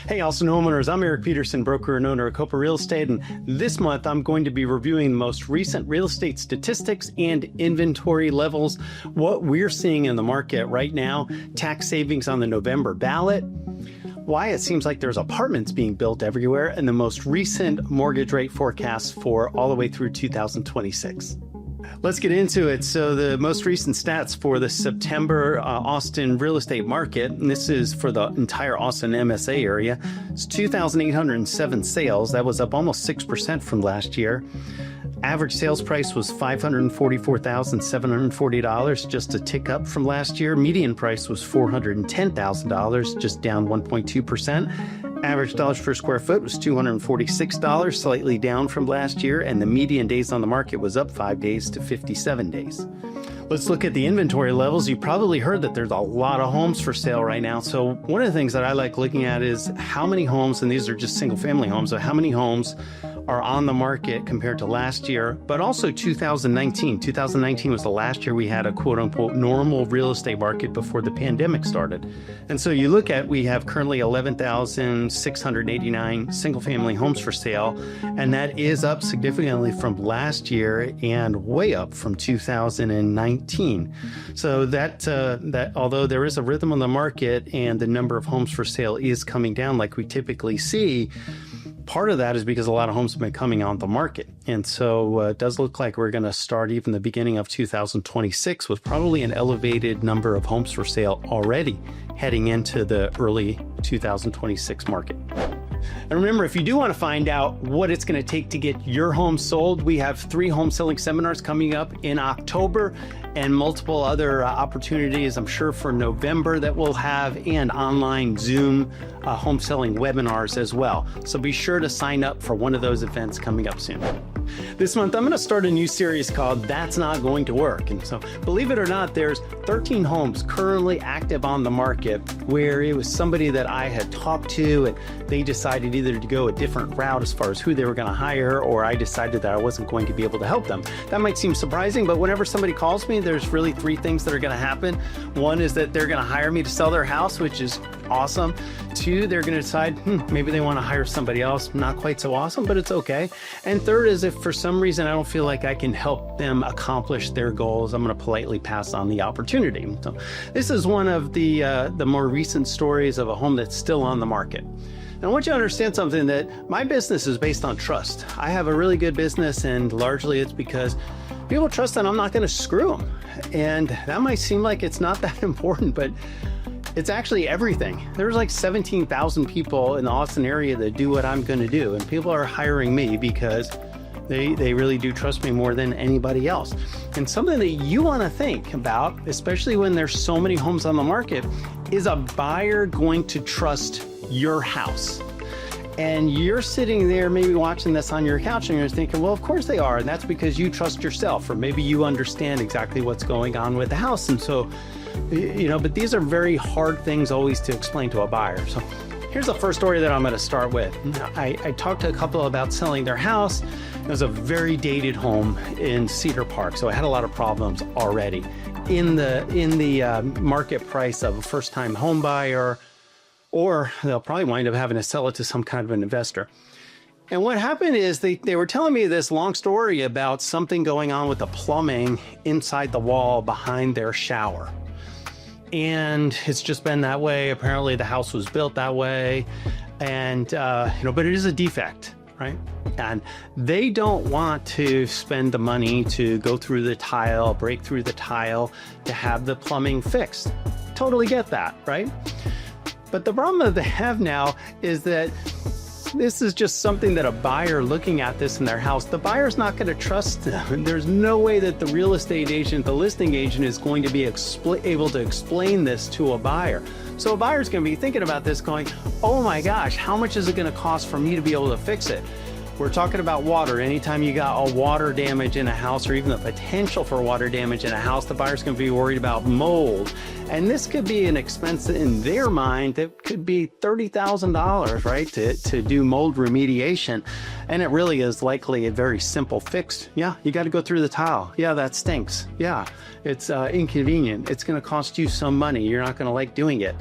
Hey, Austin homeowners, I'm Eric Peterson, broker and owner of Kopa Real Estate, and this month I'm going to be reviewing the most recent real estate statistics and inventory levels, what we're seeing in the market right now, tax savings on the November ballot, why it seems like there's apartments being built everywhere, and the most recent mortgage rate forecast for all the way through 2026. Let's get into it. So the most recent stats for the September Austin real estate market, and this is for the entire Austin MSA area, it's 2,807 sales. That was up almost 6% from last year. Average sales price was $544,740, just a tick up from last year. Median price was $410,000, just down 1.2%. Average dollars per square foot was $246, slightly down from last year, and the median days on the market was up 5 days to 57 days. Let's look at the inventory levels. You probably heard that there's a lot of homes for sale right now. So one of the things that I like looking at is how many homes, and these are just single family homes, so how many homes are on the market compared to last year, but also 2019. 2019 was the last year we had a quote unquote normal real estate market before the pandemic started. And so you look at, we have currently 11,689 single family homes for sale, and that is up significantly from last year and way up from 2019. So that although there is a rhythm on the market and the number of homes for sale is coming down like we typically see, part of that is because a lot of homes have been coming on the market. And so it does look like we're going to start even the beginning of 2026 with probably an elevated number of homes for sale already heading into the early 2026 market. And remember, if you do want to find out what it's going to take to get your home sold, we have 3 home selling seminars coming up in October and multiple other opportunities, I'm sure, for November that we'll have, and online Zoom home selling webinars as well. So be sure to sign up for one of those events coming up soon. This month, I'm going to start a new series called That's Not Going to Work. And so, believe it or not, there's 13 homes currently active on the market where it was somebody that I had talked to and they decided either to go a different route as far as who they were going to hire, or I decided that I wasn't going to be able to help them. That might seem surprising, but whenever somebody calls me, there's really 3 things that are going to happen. One is that they're going to hire me to sell their house, which is awesome. 2, they're going to decide, maybe they want to hire somebody else. Not quite so awesome, but it's okay. And 3rd is if for some reason I don't feel like I can help them accomplish their goals, I'm going to politely pass on the opportunity. So this is one of the more recent stories of a home that's still on the market. And I want you to understand something, that my business is based on trust. I have a really good business, and largely it's because people trust that I'm not going to screw them. And that might seem like it's not that important, but it's actually everything. There's like 17,000 people in the Austin area that do what I'm going to do, and people are hiring me because they really do trust me more than anybody else. And something that you want to think about, especially when there's so many homes on the market, is a buyer going to trust your house? And you're sitting there maybe watching this on your couch and you're thinking, well, of course they are. And that's because you trust yourself, or maybe you understand exactly what's going on with the house. And so, but these are very hard things always to explain to a buyer. So here's the first story that I'm going to start with. I talked to a couple about selling their house. It was a very dated home in Cedar Park, so it had a lot of problems already. In the market price of a first-time home buyer, or they'll probably wind up having to sell it to some kind of an investor. And what happened is they were telling me this long story about something going on with the plumbing inside the wall behind their shower. And it's just been that way. Apparently the house was built that way. And, but it is a defect, right? And they don't want to spend the money to go through the tile, break through the tile to have the plumbing fixed. Totally get that, right? But the problem that they have now is that this is just something that a buyer looking at this in their house, the buyer's not going to trust them. There's no way that the real estate agent, the listing agent, is going to be able to explain this to a buyer. So a buyer's going to be thinking about this going, oh my gosh, how much is it going to cost for me to be able to fix it? We're talking about water. Anytime you got a water damage in a house, or even the potential for water damage in a house, the buyer's going to be worried about mold. And this could be an expense in their mind that could be $30,000, right, to do mold remediation. And it really is likely a very simple fix. Yeah, you got to go through the tile. Yeah, that stinks. Yeah, it's inconvenient. It's going to cost you some money. You're not going to like doing it.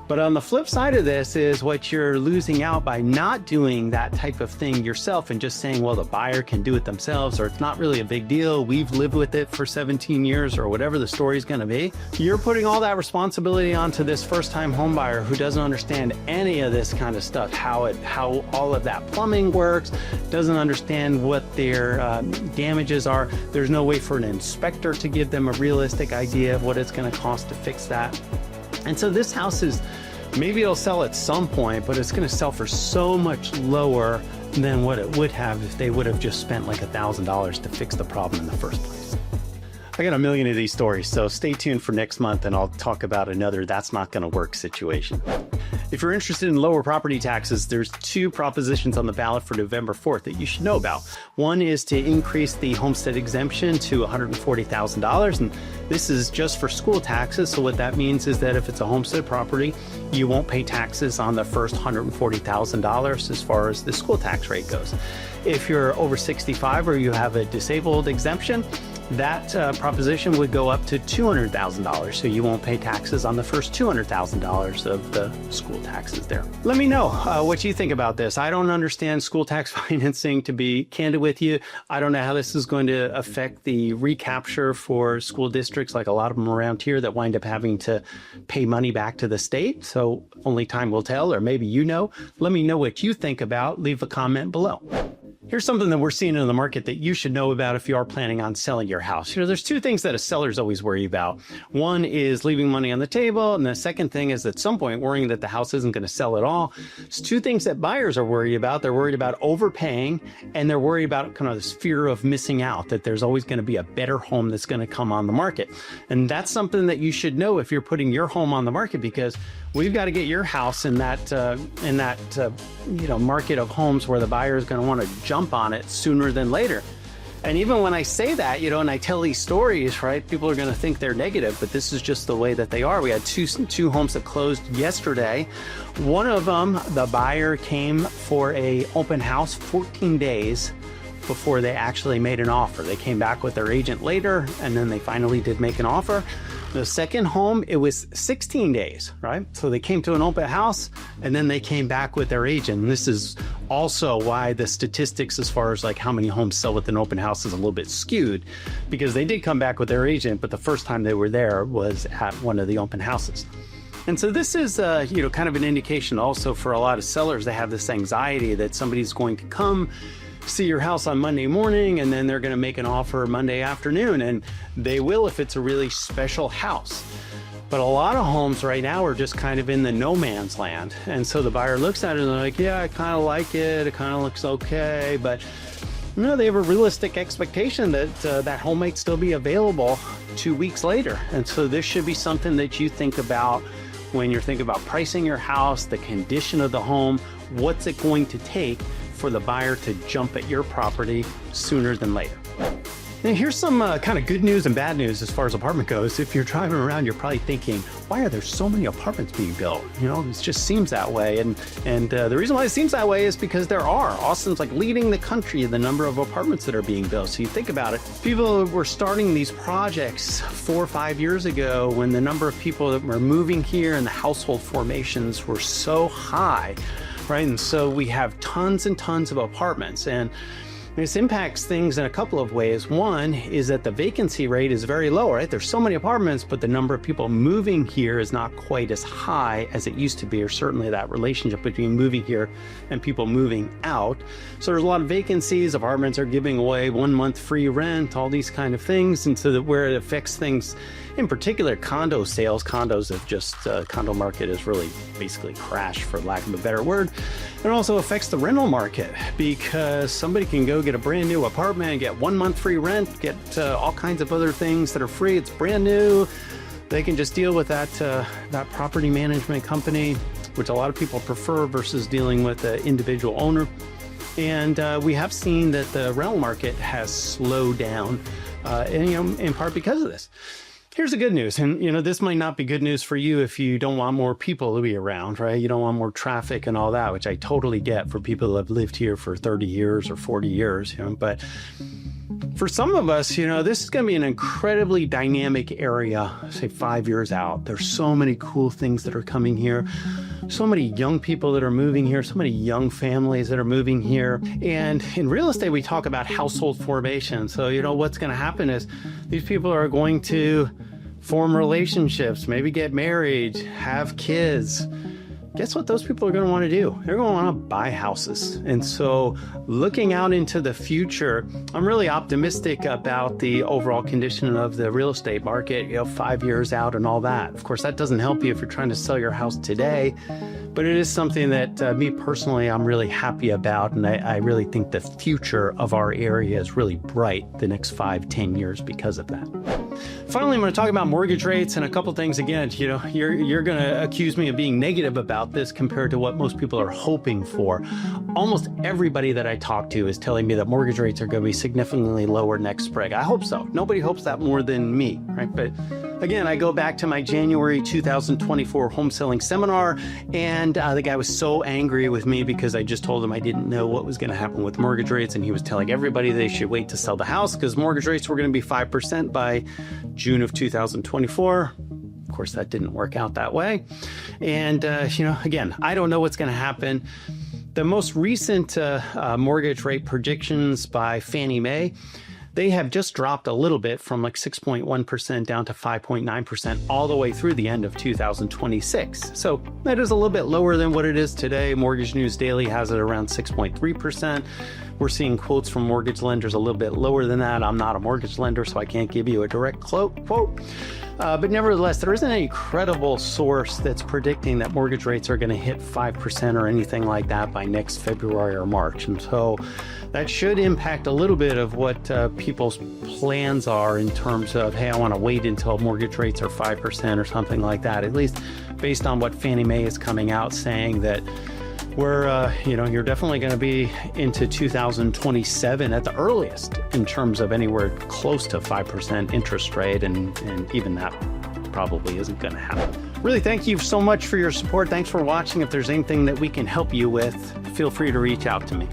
But on the flip side of this is what you're losing out by not doing that type of thing yourself and just saying, well, the buyer can do it themselves, or it's not really a big deal. We've lived with it for 17 years or whatever the story is going to be. You're putting all that responsibility onto this first-time home buyer who doesn't understand any of this kind of stuff, how all of that plumbing works, doesn't understand what their damages are. There's no way for an inspector to give them a realistic idea of what it's going to cost to fix that. And so this house is, maybe it'll sell at some point, but it's going to sell for so much lower than what it would have if they would have just spent like $1,000 to fix the problem in the first place. I got a million of these stories, so stay tuned for next month and I'll talk about another that's not going to work situation. If you're interested in lower property taxes, there's two propositions on the ballot for November 4th that you should know about. One is to increase the homestead exemption to $140,000, and this is just for school taxes. So what that means is that if it's a homestead property, you won't pay taxes on the first $140,000 as far as the school tax rate goes. If you're over 65 or you have a disabled exemption, that proposition would go up to $200,000, so you won't pay taxes on the first $200,000 of the school taxes there. Let me know what you think about this. I don't understand school tax financing, to be candid with you. I don't know how this is going to affect the recapture for school districts, like a lot of them around here that wind up having to pay money back to the state. So only time will tell, or maybe you know. Let me know what you think about. Leave a comment below. Here's something that we're seeing in the market that you should know about if you are planning on selling your house. You know, there's two things that a seller's always worry about. One is leaving money on the table, and the second thing is at some point worrying that the house isn't going to sell at all. It's two things that buyers are worried about. They're worried about overpaying, and they're worried about kind of this fear of missing out, that there's always going to be a better home that's going to come on the market. And that's something that you should know if you're putting your home on the market, because we've got to get your house in that market of homes where the buyer is going to want to jump on it sooner than later. And even when I say that, and I tell these stories, right, people are going to think they're negative, but this is just the way that they are. We had two homes that closed yesterday. One of them, the buyer came for a open house 14 days before they actually made an offer. They came back with their agent later, and then they finally did make an offer. The second home, it was 16 days, right? So they came to an open house and then they came back with their agent. And this is also why the statistics as far as like how many homes sell with an open house is a little bit skewed, because they did come back with their agent, but the first time they were there was at one of the open houses. And so this is, kind of an indication also for a lot of sellers. They have this anxiety that somebody's going to come see your house on Monday morning and then they're going to make an offer Monday afternoon, and they will if it's a really special house. But a lot of homes right now are just kind of in the no man's land, and so the buyer looks at it and they're like, yeah, I kind of like it kind of looks okay, but they have a realistic expectation that that home might still be available 2 weeks later. And so this should be something that you think about when you're thinking about pricing your house, the condition of the home, what's it going to take for the buyer to jump at your property sooner than later. Now here's some kind of good news and bad news as far as apartment goes. If you're driving around, you're probably thinking, why are there so many apartments being built? It just seems that way. And the reason why it seems that way is because there are. Austin's like leading the country in the number of apartments that are being built. So you think about it, people were starting these projects 4 or 5 years ago when the number of people that were moving here and the household formations were so high, right? And so we have tons and tons of apartments, and this impacts things in a couple of ways. One is that the vacancy rate is very low, right? There's so many apartments, but the number of people moving here is not quite as high as it used to be, or certainly that relationship between moving here and people moving out. So there's a lot of vacancies. Apartments are giving away 1 month free rent, all these kind of things. And so that where it affects things, in particular, condo sales. Condos have just, condo market has really basically crashed, for lack of a better word. It also affects the rental market, because somebody can go get a brand new apartment and get 1 month free rent, get all kinds of other things that are free. It's brand new. They can just deal with that property management company, which a lot of people prefer versus dealing with the individual owner. And we have seen that the rental market has slowed down, in part because of this. Here's the good news, and this might not be good news for you if you don't want more people to be around, right? You don't want more traffic and all that, which I totally get for people who have lived here for 30 years or 40 years, but For some of us, this is going to be an incredibly dynamic area, say 5 years out. There's so many cool things that are coming here. So many young people that are moving here, so many young families that are moving here. And in real estate, we talk about household formation. So, what's going to happen is these people are going to form relationships, maybe get married, have kids. Guess what those people are going to want to do? They're going to want to buy houses. And so looking out into the future, I'm really optimistic about the overall condition of the real estate market, 5 years out and all that. Of course, that doesn't help you if you're trying to sell your house today, but it is something that me personally, I'm really happy about. And I really think the future of our area is really bright the next 5-10 years because of that. Finally, I'm going to talk about mortgage rates and a couple things. Again, you're going to accuse me of being negative about this compared to what most people are hoping for. Almost everybody that I talk to is telling me that mortgage rates are going to be significantly lower next spring. I hope so. Nobody hopes that more than me, right? But again, I go back to my January 2024 home selling seminar, and the guy was so angry with me because I just told him I didn't know what was going to happen with mortgage rates, and he was telling everybody they should wait to sell the house because mortgage rates were going to be 5% by June of 2024. Of course, that didn't work out that way. And, again, I don't know what's going to happen. The most recent mortgage rate predictions by Fannie Mae, they have just dropped a little bit from like 6.1% down to 5.9% all the way through the end of 2026. So that is a little bit lower than what it is today. Mortgage News Daily has it around 6.3%. We're seeing quotes from mortgage lenders a little bit lower than that. I'm not a mortgage lender, so I can't give you a direct quote. But nevertheless, there isn't any credible source that's predicting that mortgage rates are going to hit 5% or anything like that by next February or March. And so that should impact a little bit of what people's plans are in terms of, hey, I want to wait until mortgage rates are 5% or something like that, at least based on what Fannie Mae is coming out saying that we're, you're definitely going to be into 2027 at the earliest in terms of anywhere close to 5% interest rate. And even that probably isn't going to happen. Really, thank you so much for your support. Thanks for watching. If there's anything that we can help you with, feel free to reach out to me.